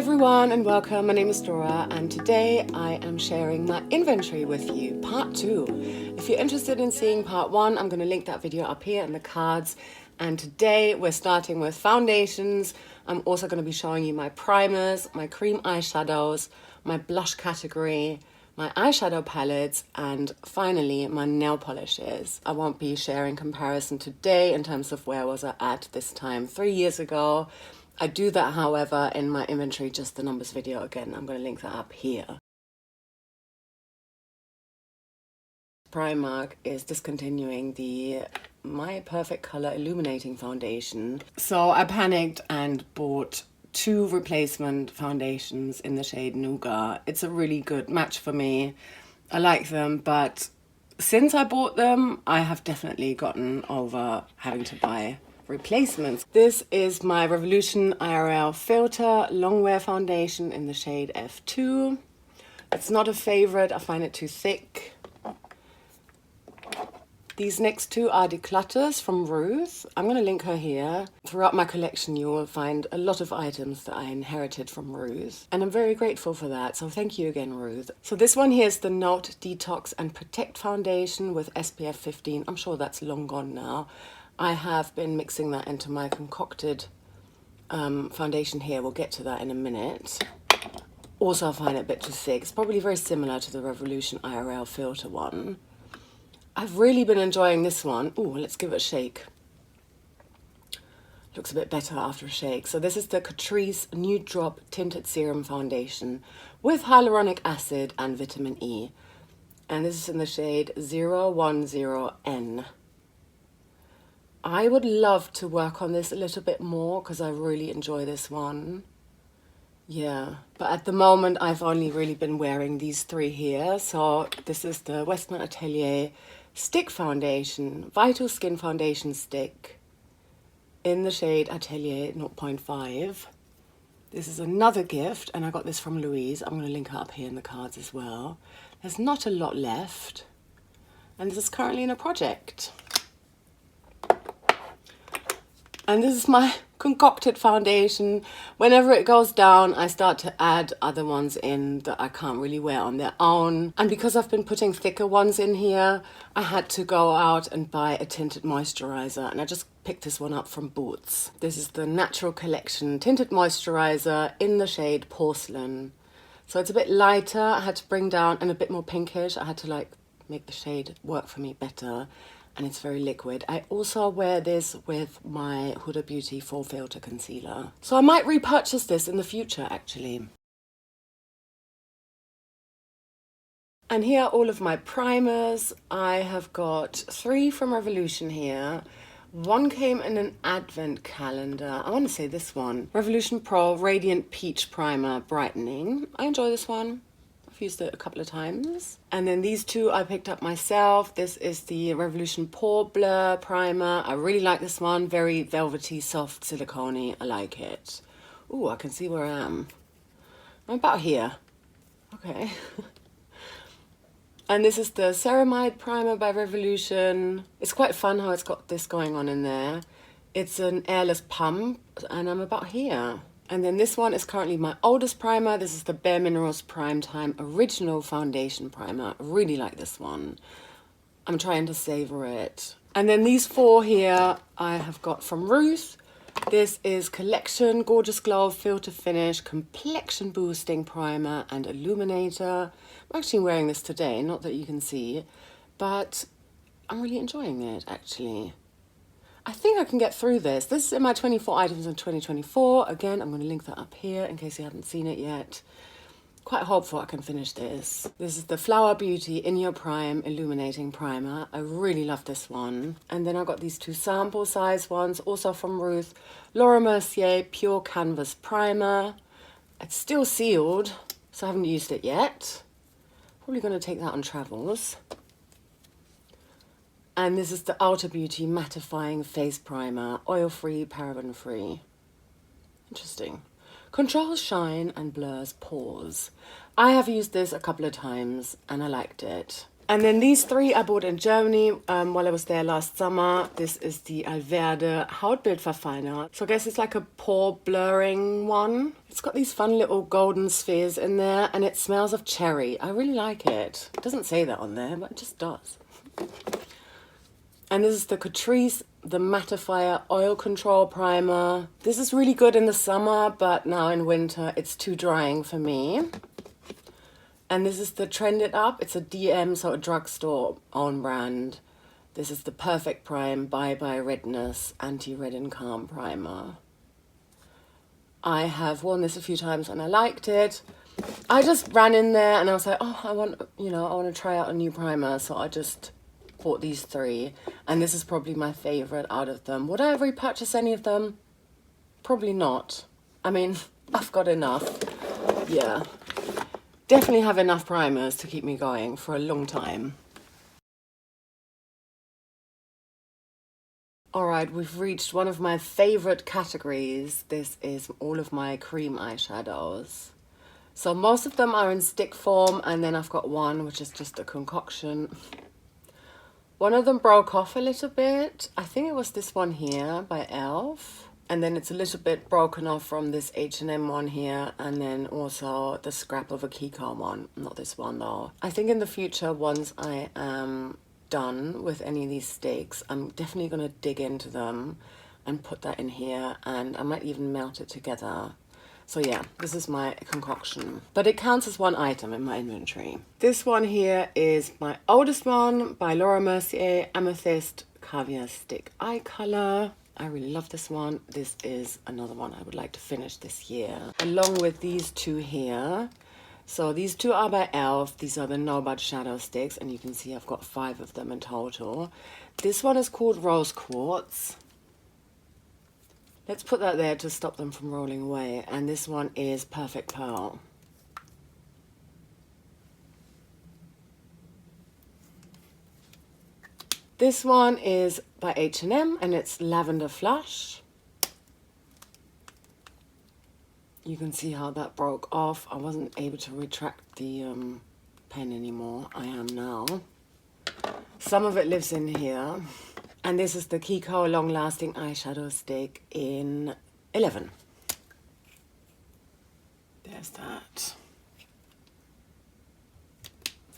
everyone and welcome. My name is Dora and today I am sharing my inventory with you, part 2. If you're interested in seeing part 1, I'm going to link that video up here in the cards. And today we're starting with foundations. I'm also going to be showing you my primers, my cream eyeshadows, my blush category, my eyeshadow palettes, and finally my nail polishes. I won't be sharing comparison today in terms of where was I at this time 3 years ago. I do that, however, in my inventory, just the numbers video. Again, I'm going to link that up here. Primark is discontinuing the My Perfect Color Illuminating Foundation. So I panicked and bought 2 replacement foundations in the shade Nougat. It's a really good match for me. I like them, but since I bought them, I have definitely gotten over having to buy replacements. This is my Revolution IRL Filter Longwear Foundation in the shade F2. It's not a favorite, I find it too thick. These next 2 are declutters from Ruth. I'm going to link her here. Throughout my collection you will find a lot of items that I inherited from Ruth, and I'm very grateful for that, so thank you again, Ruth. So this one here is the Note Detox and Protect Foundation with SPF 15. I'm sure that's long gone now. I have been mixing that into my concocted foundation here. We'll get to that in a minute. Also, I find it a bit too thick. It's probably very similar to the Revolution IRL Filter one. I've really been enjoying this one. Ooh, let's give it a shake. Looks a bit better after a shake. So this is the Catrice Nude Drop Tinted Serum Foundation with hyaluronic acid and vitamin E. And this is in the shade 010N. I would love to work on this a little bit more because I really enjoy this one. Yeah, but at the moment I've only really been wearing these 3 here. So this is the Westman Atelier Stick Foundation, Vital Skin Foundation Stick in the shade Atelier 0.5. This is another gift and I got this from Louise. I'm going to link her up here in the cards as well. There's not a lot left and this is currently in a project. And this is my concocted foundation. Whenever it goes down, I start to add other ones in that I can't really wear on their own. And because I've been putting thicker ones in here, I had to go out and buy a tinted moisturizer. And I just picked this one up from Boots. This is the Natural Collection Tinted Moisturizer in the shade Porcelain. So it's a bit lighter. I had to bring down, and a bit more pinkish. I had to make the shade work for me better. And it's very liquid. I also wear this with my Huda Beauty Full Filter Concealer. So I might repurchase this in the future, actually. And here are all of my primers. I have got 3 from Revolution here. One came in an advent calendar. I want to say this one. Revolution Pro Radiant Peach Primer Brightening. I enjoy this one. Used it a couple of times. And then these 2 I picked up myself. This is the Revolution Pore Blur Primer. I really like this one. Very velvety, soft, silicone-y. I like it. Ooh, I can see where I am. I'm about here. Okay. And this is the Ceramide Primer by Revolution. It's quite fun how it's got this going on in there. It's an airless pump and I'm about here. And then this one is currently my oldest primer. This is the Bare Minerals Prime Time Original Foundation Primer. I really like this one. I'm trying to savor it. And then these 4 here I have got from Ruth. This is Collection Gorgeous Glow Filter Finish Complexion Boosting Primer and Illuminator. I'm actually wearing this today, not that you can see, but I'm really enjoying it actually. I think I can get through this. This is in my 24 items in 2024. Again, I'm going to link that up here in case you haven't seen it yet. Quite hopeful I can finish this. This is the Flower Beauty In Your Prime Illuminating Primer. I really love this one. And then I got these 2 sample size ones, also from Ruth. Laura Mercier Pure Canvas Primer. It's still sealed, so I haven't used it yet. Probably going to take that on travels. And this is the Ulta Beauty Mattifying Face Primer, oil-free, paraben-free. Interesting. Controls shine and blurs pores. I have used this a couple of times and I liked it. And then these three I bought in Germany while I was there last summer. This is the Alverde Hautbildverfeiner. So I guess it's like a pore blurring one. It's got these fun little golden spheres in there and it smells of cherry. I really like it. It doesn't say that on there, but it just does. And this is the Catrice, the Mattifier Oil Control Primer. This is really good in the summer, but now in winter it's too drying for me. And this is the Trend It Up. It's a DM, so a drugstore own brand. This is the Perfect Prime Bye Bye Redness Anti-Red and Calm Primer. I have worn this a few times and I liked it. I just ran in there and I was like, oh, I want to try out a new primer. So I just bought these three. And this is probably my favorite out of them. Would I ever repurchase any of them? Probably not. I mean, I've got enough. Yeah. Definitely have enough primers to keep me going for a long time. Alright, we've reached one of my favorite categories. This is all of my cream eyeshadows. So most of them are in stick form, and then I've got one which is just a concoction. One of them broke off a little bit. I think it was this one here by e.l.f. And then it's a little bit broken off from this H&M one here, and then also the scrap of a Kiko one. Not this one though. I think in the future, once I am done with any of these sticks, I'm definitely going to dig into them and put that in here, and I might even melt it together. So yeah, this is my concoction. But it counts as one item in my inventory. This one here is my oldest one by Laura Mercier, Amethyst Caviar Stick Eye Color. I really love this one. This is another one I would like to finish this year, along with these two here. So these two are by e.l.f. These are the No Bud Shadow Sticks, and you can see I've got 5 of them in total. This one is called Rose Quartz. Let's put that there to stop them from rolling away. And this one is Perfect Pearl. This one is by H&M and it's Lavender Flush. You can see how that broke off. I wasn't able to retract the pen anymore. I am now. Some of it lives in here. And this is the Kiko Long Lasting Eyeshadow Stick in 11. There's that.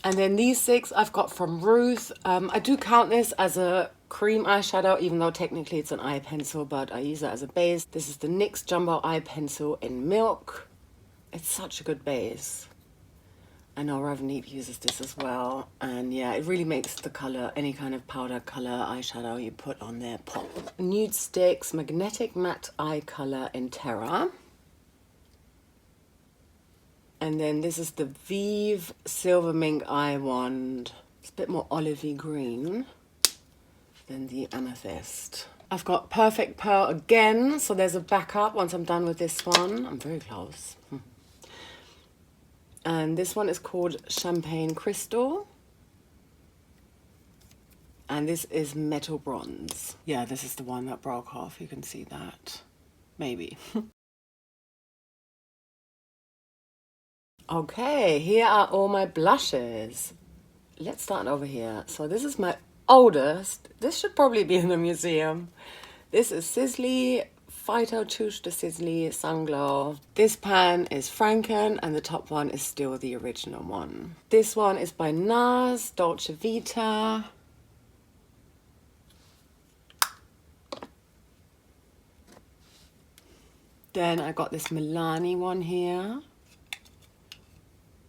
And then these 6 I've got from Ruth. I do count this as a cream eyeshadow, even though technically it's an eye pencil, but I use it as a base. This is the NYX Jumbo Eye Pencil in Milk. It's such a good base. I know Ravneet uses this as well. And yeah, it really makes the color, any kind of powder color eyeshadow you put on there, pop. Nude Sticks Magnetic Matte Eye Color in Terra. And then this is the Vive Silver Mink Eye Wand. It's a bit more olivey green than the Amethyst. I've got Perfect Pearl again, so there's a backup once I'm done with this one. I'm very close. And this one is called Champagne Crystal. And this is Metal Bronze. Yeah, this is the one that broke off. You can see that. Maybe. Okay, here are all my blushes. Let's start over here. So this is my oldest. This should probably be in the museum. This is Sisley Phyto Touche de Sisley Sunglow. This pan is Franken and the top one is still the original one. This one is by NARS, Dolce Vita. Then I got this Milani one here,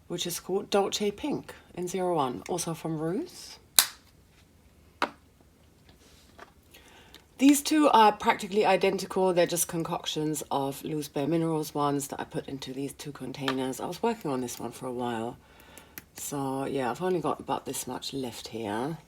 which is called Dolce Pink in 01, also from Ruth. These two are practically identical. They're just concoctions of Loose Bare Minerals ones that I put into these 2 containers. I was working on this one for a while. So yeah, I've only got about this much left here.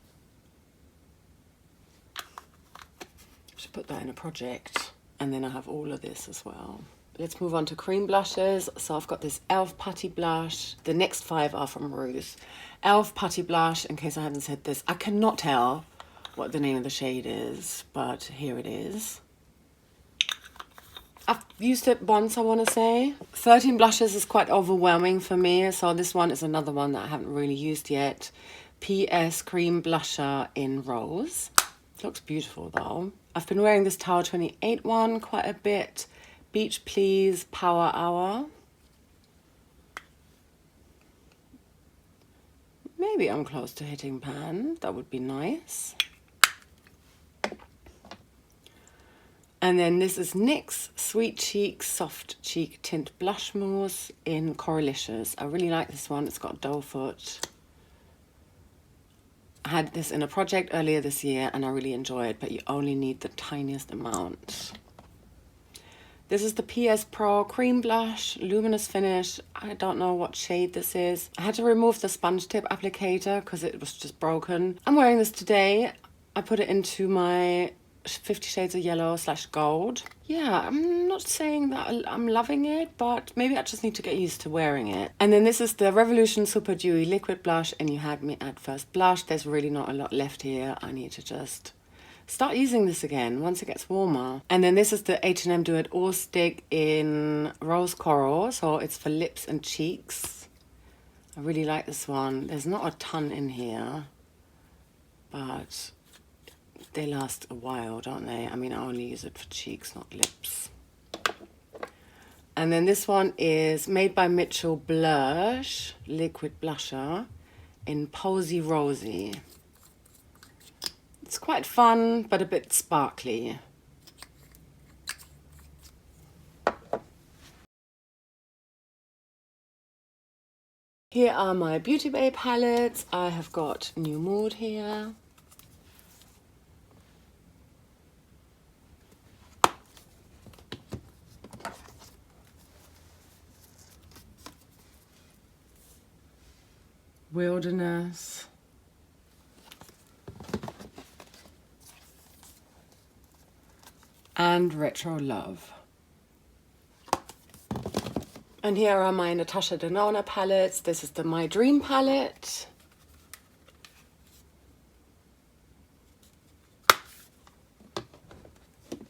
Should put that in a project. And then I have all of this as well. Let's move on to cream blushes. So I've got this e.l.f. Putty Blush. The next 5 are from Ruth. e.l.f. Putty Blush, in case I haven't said this. I cannot tell what the name of the shade is, but here it is. I've used it once, I want to say. 13 blushes is quite overwhelming for me, so this one is another one that I haven't really used yet. PS Cream Blusher in Rose. It looks beautiful though. I've been wearing this Tower 28 one quite a bit. Beach Please Power Hour. Maybe I'm close to hitting pan. That would be nice. And then this is NYX Sweet Cheek Soft Cheek Tint Blush Mousse in Coralicious. I really like this one. It's got doe foot. I had this in a project earlier this year and I really enjoy it, but you only need the tiniest amount. This is the PS Pro Cream Blush, Luminous Finish. I don't know what shade this is. I had to remove the sponge tip applicator because it was just broken. I'm wearing this today. I put it into my 50 Shades of Yellow / Gold. Yeah, I'm not saying that I'm loving it, but maybe I just need to get used to wearing it. And then this is the Revolution Super Dewy Liquid Blush, and you had me at first blush. There's really not a lot left here. I need to just start using this again once it gets warmer. And then this is the H&M Do It All Stick in Rose Coral, so it's for lips and cheeks. I really like this one. There's not a ton in here, but they last a while, don't they? I mean, I only use it for cheeks, not lips. And then this one is Made by Mitchell Blush Liquid Blusher in Posy Rosy. It's quite fun, but a bit sparkly. Here are my Beauty Bay palettes. I have got New Mood here. Wilderness. And Retro Love. And here are my Natasha Denona palettes. This is the My Dream palette.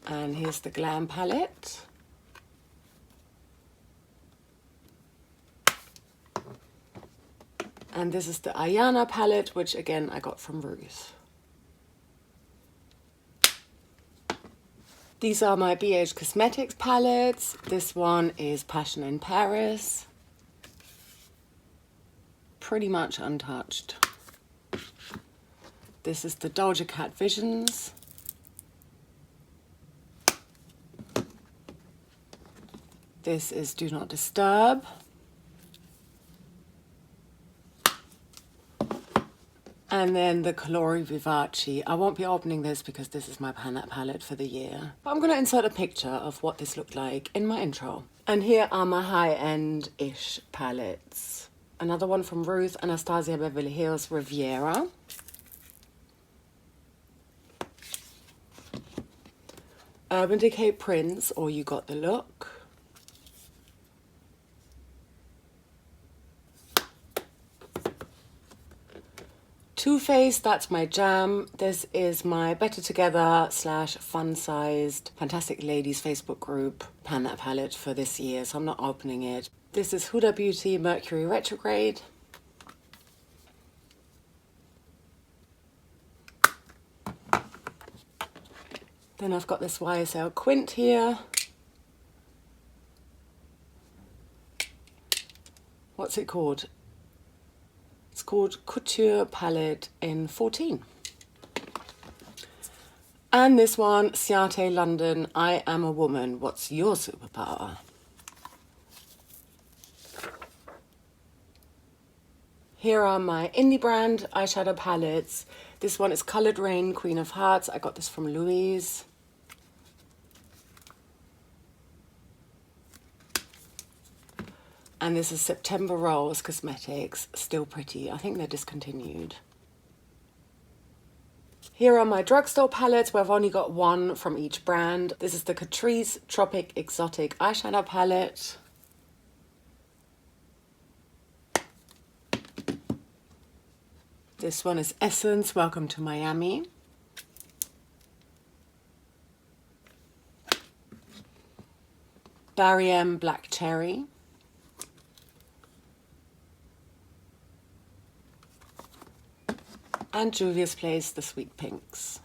And here's the Glam palette. And this is the Ayana palette, which again I got from Ruth. These are my BH Cosmetics palettes. This one is Passion in Paris. Pretty much untouched. This is the Doja Cat Visions. This is Do Not Disturb. And then the Colori Vivace. I won't be opening this because this is my Pan palette for the year. But I'm going to insert a picture of what this looked like in my intro. And here are my high-end-ish palettes. Another one from Ruth, Anastasia Beverly Hills Riviera. Urban Decay Prince, or You Got the Look. Too Faced, that's my jam. This is my Better Together / fun-sized Fantastic Ladies Facebook group Pan That palette for this year, so I'm not opening it. This is Huda Beauty Mercury Retrograde. Then I've got this YSL Quint here. What's it called? It's called Couture Palette in 14. And this one, Ciate London, I Am a Woman, What's Your Superpower? Here are my indie brand eyeshadow palettes. This one is Coloured Rain, Queen of Hearts. I got this from Louise. And this is September Rose Cosmetics, Still Pretty. I think they're discontinued. Here are my drugstore palettes where I've only got one from each brand. This is the Catrice Tropic Exotic Eyeshadow Palette. This one is Essence, Welcome to Miami. Barry M Black Cherry. and Juvia's Place, the Sweet Pinks.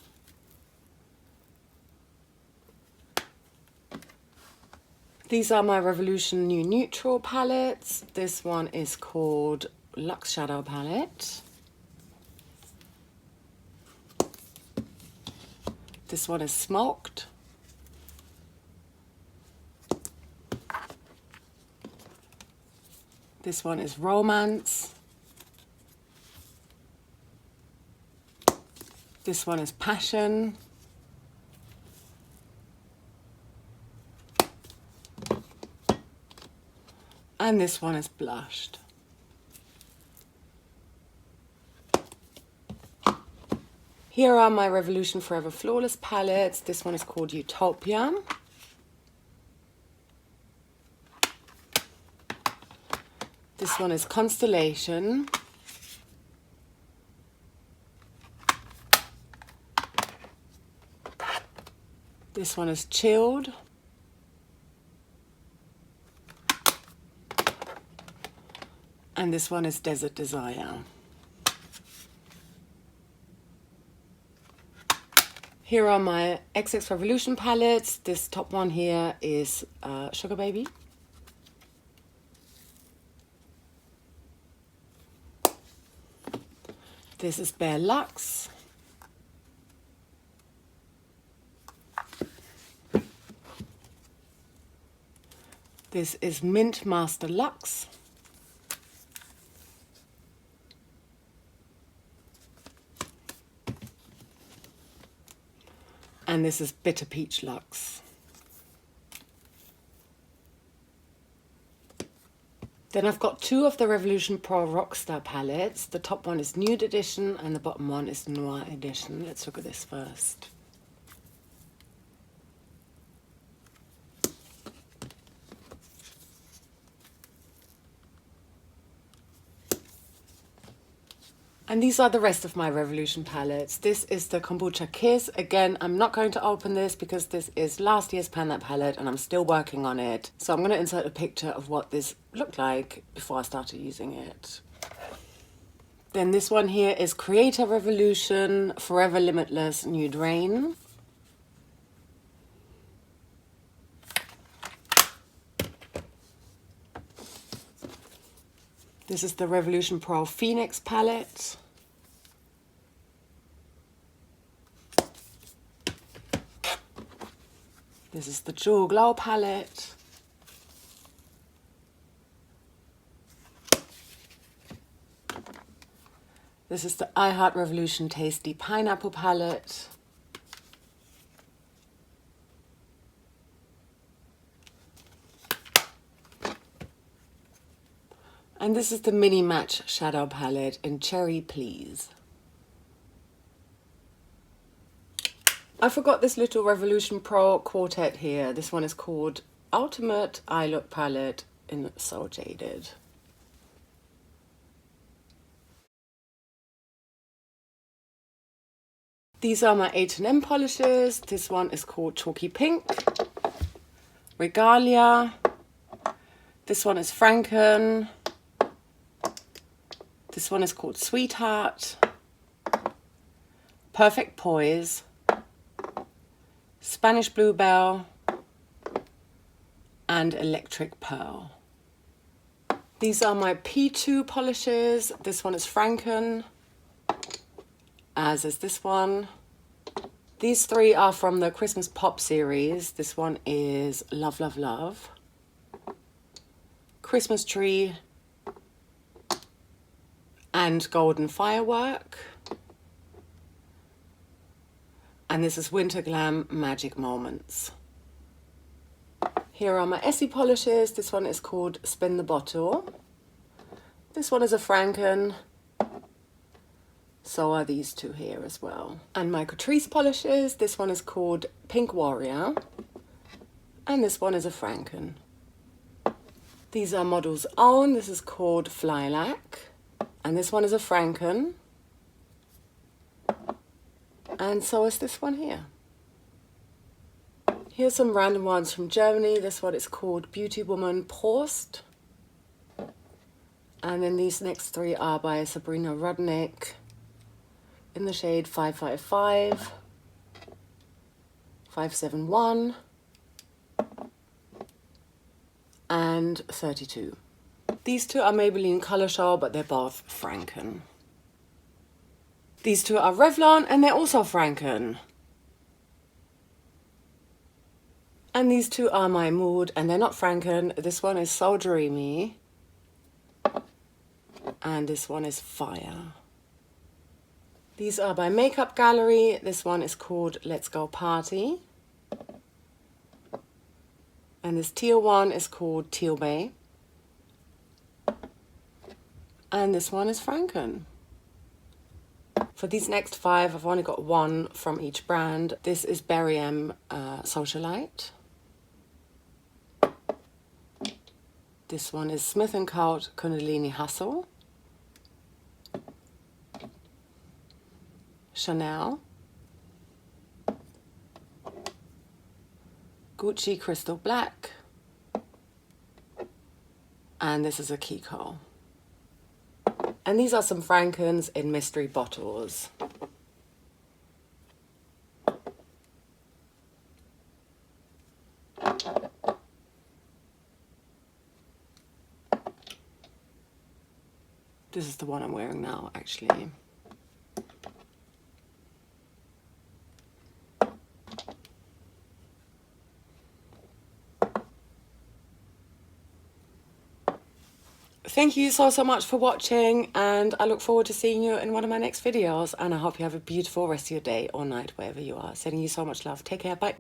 These are my Revolution New Neutral palettes. This one is called Luxe Shadow Palette. This one is Smoked. This one is Romance. This one is Passion. And this one is Blushed. Here are my Revolution Forever Flawless palettes. This one is called Utopia. This one is Constellation. This one is Chilled. And this one is Desert Desire. Here are my XX Revolution palettes. This top one here is Sugar Baby. This is Bare Luxe. This is Mint Master Luxe. And this is Bitter Peach Luxe. Then I've got two of the Revolution Pro Rockstar palettes. The top one is Nude Edition and the bottom one is Noir Edition. Let's look at this first. And these are the rest of my Revolution palettes. This is the Kombucha Kiss. Again, I'm not going to open this because this is last year's Pan That palette and I'm still working on it. So I'm going to insert a picture of what this looked like before I started using it. Then this one here is Creator Revolution Forever Limitless Nude Rain. This is the Revolution Pro Phoenix palette. This is the Jewel Glow palette. This is the I Heart Revolution Tasty Pineapple palette. And this is the Mini Match Shadow palette in Cherry Please. I forgot this little Revolution Pro quartet here. This one is called Ultimate Eye Look Palette in So Jaded. These are my H&M polishes. This one is called Chalky Pink. Regalia. This one is Franken. This one is called Sweetheart. Perfect Poise. Spanish Bluebell. And Electric Pearl. These are my P2 polishes. This one is Franken, as is this one. These three are from the Christmas Pop series. This one is Love, Love, Love. Christmas Tree. And Golden Firework. And this is Winter Glam Magic Moments. Here are my Essie polishes. This one is called Spin the Bottle. This one is a Franken. So are these two here as well. And my Catrice polishes. This one is called Pink Warrior. And this one is a Franken. These are Model's Own. This is called Flilac. And this one is a Franken. And so is this one here. Here's some random ones from Germany. This one is called Beauty Woman Prost. And then these next three are by Sabrina Rudnick. in the shade 555, 571, and 32. These two are Maybelline Color Show, but they're both Franken. These two are Revlon, and they're also Franken. And these two are My Mood, and they're not Franken. This one is So Dreamy. And this one is Fire. These are by Makeup Gallery. This one is called Let's Go Party. And this teal one is called Teal Bay. And this one is Franken. For these next 5, I've only got one from each brand. This is Berry M Socialite. This one is Smith & Co. Kundalini Hustle. Chanel. Gucci Crystal Black. And this is a Kiko. And these are some Frankens in mystery bottles. This is the one I'm wearing now, actually. Thank you so much for watching, and I look forward to seeing you in one of my next videos, and I hope you have a beautiful rest of your day or night, wherever you are. Sending you so much love. Take care. Bye.